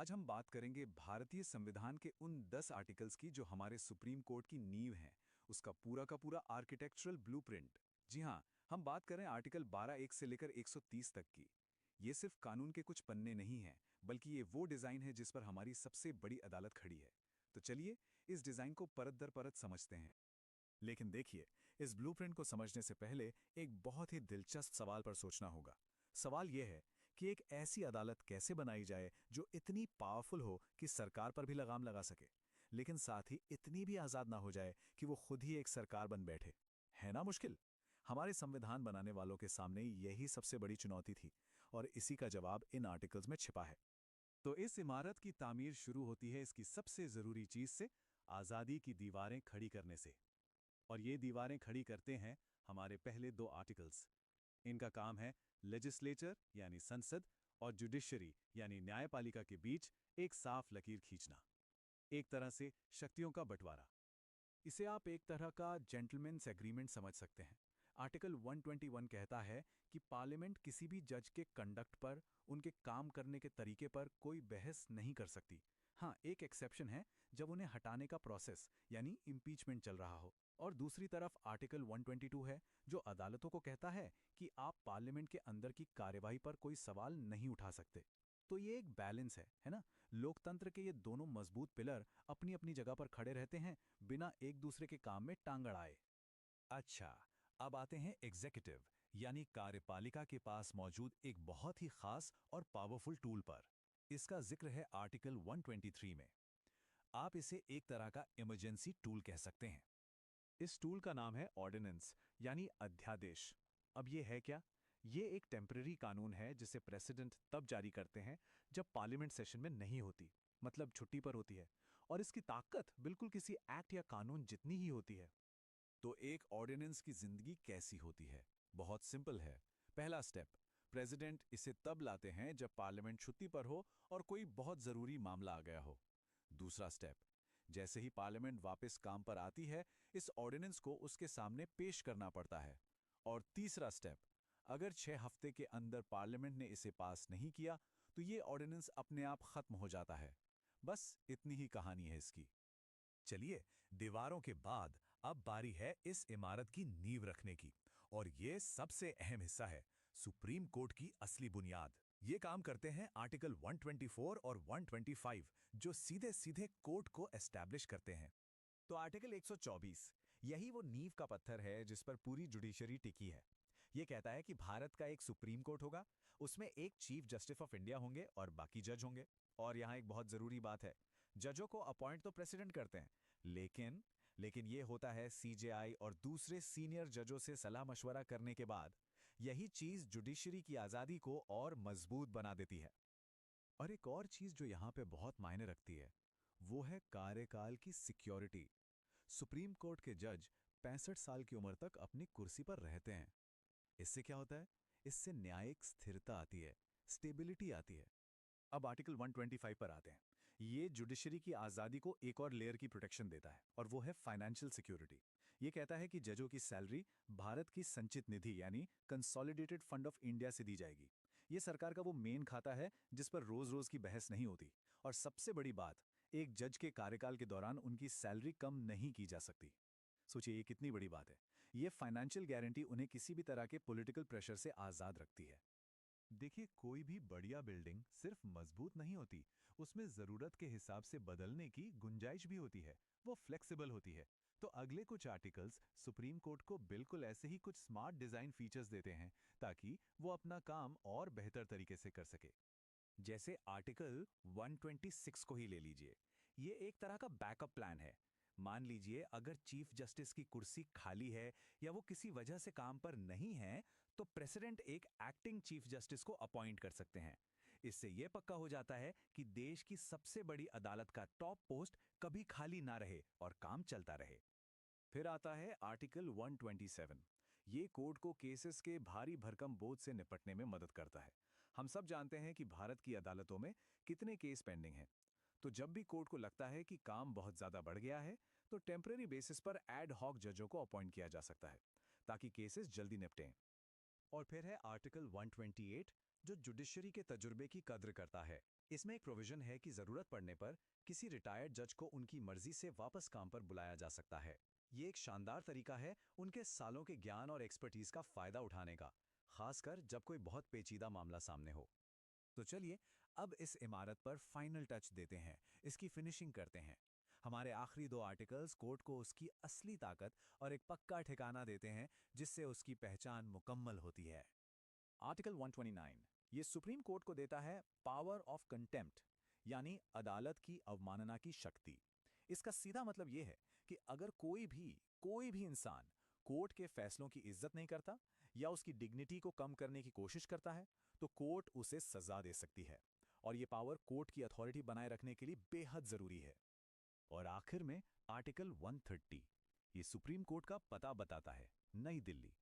आज हम बात करेंगे भारतीय संविधान के उन 10 आर्टिकल्स की जो हमारे सुप्रीम कोर्ट की नींव हैं, उसका पूरा का पूरा आर्किटेक्चरल ब्लूप्रिंट। जी हाँ, हम बात करें आर्टिकल 12(1) से लेकर 130 तक की। ये सिर्फ कानून के कुछ पन्ने नहीं हैं, बल्कि ये वो डिज़ाइन है जिस पर हमारी सबसे बड़ी अदालत खड़ी है। तो चलिए, इस डिज़ाइन को परत दर परत समझते हैं। लेकिन देखिए, इस ब्लूप्रिंट को समझने से पहले एक बहुत ही दिलचस्प सवाल पर सोचना होगा। सवाल यह है कि एक ऐसी अदालत कैसे बनाई जाए जो इतनी पावरफुल हो कि सरकार पर भी लगाम लगा सके, लेकिन साथ ही इतनी भी आज़ाद ना हो जाए कि वो खुद ही एक सरकार बन बैठे। है ना मुश्किल? हमारे संविधान बनाने वालों के सामने यही सबसे बड़ी चुनौती थी, और इसी का जवाब इन आर्टिकल्स में छिपा है। तो इस इमारत की तामीर शुरू होती है इसकी सबसे ज़रूरी चीज़ से, आज़ादी की दीवारें खड़ी करने से। और ये दीवारें खड़ी करते हैं हमारे पहले दो आर्टिकल्स। इनका काम है लेजिस्लेचर यानी संसद और जुडिशरी यानी न्यायपालिका के बीच एक साफ लकीर खींचना, एक तरह से शक्तियों का बंटवारा। इसे आप एक तरह का जेंटलमैन्स एग्रीमेंट समझ सकते हैं। आर्टिकल 121 कहता है कि पार्लियामेंट किसी भी जज के कंडक्ट पर, उनके काम करने के तरीके पर कोई बहस नहीं कर सकती। हाँ, एक एक्सेप्शन है, जब उन्हें हटाने का प्रोसेस यानी इम्पीचमेंट चल रहा हो। और दूसरी तरफ आर्टिकल 122 है, जो अदालतों को कहता है कि आप पार्लियामेंट के अंदर की कार्यवाही पर कोई सवाल नहीं उठा सकते। तो ये एक बैलेंस है ना? लोकतंत्र के ये दोनों मजबूत पिलर अपनी अपनी जगह पर खड़े रहते हैं, बिना एक दूसरे के काम में टांग अड़ाए। अच्छा, अब आते हैं एग्जीक्यूटिव यानी कार्यपालिका के पास मौजूद एक बहुत ही खास और पावरफुल टूल पर। इसका जिक्र है आर्टिकल 123 में। आप इसे एक तरह का इमरजेंसी टूल कह सकते हैं। इस टूल का नाम है ऑर्डिनेंस यानी अध्यादेश। अब ये है क्या? ये एक टेम्पररी कानून है जिसे प्रेसिडेंट तब जारी करते हैं जब पार्लियामेंट सेशन में नहीं होती, मतलब छुट्टी पर होती है, और इसकी ताकत बिल्कुल किसी एक्ट या कानून जितनी ही होती है। तो एक ऑर्डिनेंस की जिंदगी कैसी होती है? बहुत सिंपल है। पहला स्टेप, प्रेसिडेंट इसे तब लाते हैं जब पार्लियामेंट छुट्टी पर हो और कोई बहुत जरूरी मामला आ गया हो। दूसरा स्टेप, जैसे ही पार्लियामेंट वापस काम पर आती है, इस ऑर्डिनेंस को उसके सामने पेश करना पड़ता है। और तीसरा स्टेप, अगर 6 हफ्ते के अंदर पार्लियामेंट ने इसे पास नहीं किया, तो ये ऑर्डिनेंस अपने आप खत्म हो जाता है। बस इतनी ही कहानी है इसकी। चलिए, दीवारों के बाद अब बारी है इस इमारत की नींव रखने की, और ये सबसे अहम हिस्सा है, सुप्रीम कोर्ट की असली बुनियाद। ये काम करते हैं आर्टिकल 124 और 125, जो सीधे सीधे कोर्ट को एस्टैब्लिश करते हैं। तो आर्टिकल 124, यही वो नींव का पत्थर है जिस पर पूरी जुडिशरी टिकी है। ये कहता है कि भारत का एक सुप्रीम कोर्ट होगा, उसमें एक चीफ जस्टिस ऑफ इंडिया होंगे और बाकी जज होंगे। और यहाँ एक बहुत जरूरी बात है, जजों को अपॉइंट तो प्रेसिडेंट करते हैं, लेकिन लेकिन ये होता है सीजेआई और दूसरे सीनियर जजों से सलाह मशवरा करने के बाद। यही चीज जुडिशरी की आजादी को और मजबूत बना देती है। और एक और चीज जो यहाँ पे बहुत मायने रखती है, वो है कार्यकाल की सिक्योरिटी। सुप्रीम कोर्ट के जज 65 साल की उम्र तक अपनी कुर्सी पर रहते हैं। इससे क्या होता है? इससे न्यायिक स्थिरता आती है, स्टेबिलिटी आती है। अब आर्टिकल 125 पर आते हैं। ये जुडिशरी की आजादी को एक और लेयर की प्रोटेक्शन देता है, और वो है फाइनेंशियल सिक्योरिटी। ये कहता है कि जजों की सैलरी भारत की संचित निधि यानी कंसोलिडेटेड फंड ऑफ इंडिया से दी जाएगी। ये सरकार का वो मेन खाता है जिस पर रोज रोज की बहस नहीं होती। और सबसे बड़ी बात, एक जज के कार्यकाल के दौरान उनकी सैलरी कम नहीं की जा सकती। सोचिए, ये कितनी बड़ी बात है। ये फाइनेंशियल गारंटी उन्हें किसी भी तरह के पॉलिटिकल प्रेशर से आजाद रखती है। देखिए, कोई भी बढ़िया बिल्डिंग सिर्फ मजबूत नहीं होती, उसमें जरूरत के हिसाब से बदलने की गुंजाइश भी होती है, वो फ्लेक्सिबल होती है। तो अगले कुछ आर्टिकल्स सुप्रीम कोर्ट को बिल्कुल ऐसे ही कुछ स्मार्ट डिजाइन फीचर्स देते हैं, ताकि वो अपना काम और बेहतर तरीके से कर सके। जैसे आर्टिकल 126 को ही ले लीजिए। ये एक तरह का बैकअप प्लान है। मान लीजिए, अगर चीफ जस्टिस की कुर्सी खाली है या वो किसी वजह से काम पर नहीं है, तो प्रेसिडेंट एक एक्टिंग चीफ जस्टिस को अपॉइंट कर सकते हैं। इससे यह पक्का हो जाता है कि देश की सबसे बड़ी अदालत का टॉप पोस्ट कभी खाली ना रहे और काम चलता रहे। फिर आता है आर्टिकल 127। ये कोर्ट को केसेस के भारी भरकम बोझ से निपटने में मदद करता है। हम सब जानते हैं कि भारत की अदालतों में कितने केस पेंडिंग हैं। तो जब भी कोर्ट को लगता है कि काम बहुत ज्यादा बढ़ गया है, तो टेम्परेरी बेसिस पर एड हॉक जजों को अपॉइंट किया जा सकता है, ताकि केसेस जल्दी निपटें। और फिर है आर्टिकल 128, जो जुडिशरी के तजुर्बे की कद्र करता है। इसमें एक प्रोविजन है कि जरूरत पड़ने पर किसी रिटायर्ड जज को उनकी मर्जी से वापस काम पर बुलाया जा सकता है। ये एक शानदार तरीका है उनके सालों के ज्ञान और एक्सपर्टीज का फायदा उठाने का, खासकर जब कोई बहुत पेचीदा मामला सामने हो। तो चलिए अब इस इमारत पर फाइनल टच देते हैं, इसकी फिनिशिंग करते हैं। हमारे आखिरी दो आर्टिकल्स कोर्ट को उसकी असली ताकत और एक पक्का ठिकाना देते हैं जिससे उसकी पहचान मुकम्मल होती है। आर्टिकल 129 ये सुप्रीम कोर्ट को देता है पावर ऑफ कंटेम्प्ट, यानी अदालत की अवमानना की शक्ति। इसका सीधा मतलब यह है कि अगर कोई भी इंसान कोर्ट के फैसलों की इज्जत नहीं करता या उसकी डिग्निटी को कम करने की कोशिश करता है, तो कोर्ट उसे सजा दे सकती है। और यह पावर कोर्ट की अथॉरिटी बनाए रखने के लिए बेहद जरूरी है। और आखिर में आर्टिकल 130 ये सुप्रीम कोर्ट का पता बताता है, नई दिल्ली।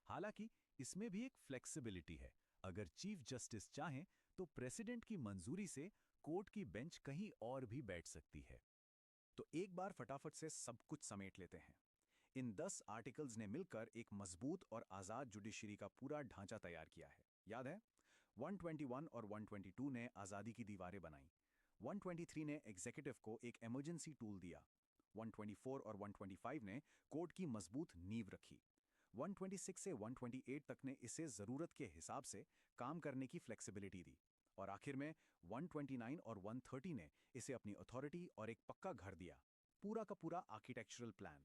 हालांकि इसमें भी एक फ्लेक्सिबिलिटी है। अगर चीफ जस्टिस चाहें तो प्रेसिडेंट की मंजूरी से कोर्ट की बेंच कहीं और भी बैठ सकती है। तो एक बार फटाफट से सब कुछ समेट लेते हैं। इन 10 आर्टिकल्स ने मिलकर एक मजबूत और आजाद जुडिशरी का पूरा ढांचा तैयार किया है। याद है, 121 और 122 ने आजादी की दीवारें बनाई। 123 ने एग्जीक्यूटिव को एक इमरजेंसी टूल दिया। 124 और 125 ने कोर्ट की मजबूत नींव रखी। 126 से 128 तक ने इसे जरूरत के हिसाब से काम करने की फ्लेक्सिबिलिटी दी। और आखिर में 129 और 130 ने इसे अपनी अथॉरिटी और एक पक्का घर दिया, पूरा का पूरा आर्किटेक्चरल प्लान।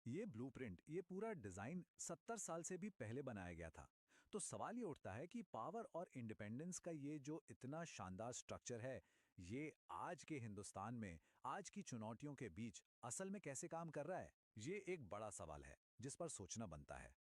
ये ब्लूप्रिंट, ये पूरा डिजाइन 70 साल से भी पहले बनाया गया था। तो सवाल ये उठता है कि पावर और इंडिपेंडेंस का ये जो इतना शानदार स्ट्रक्चर है, ये आज के हिंदुस्तान में, आज की चुनौतियों के बीच असल में कैसे काम कर रहा है? ये एक बड़ा सवाल है जिस पर सोचना बनता है।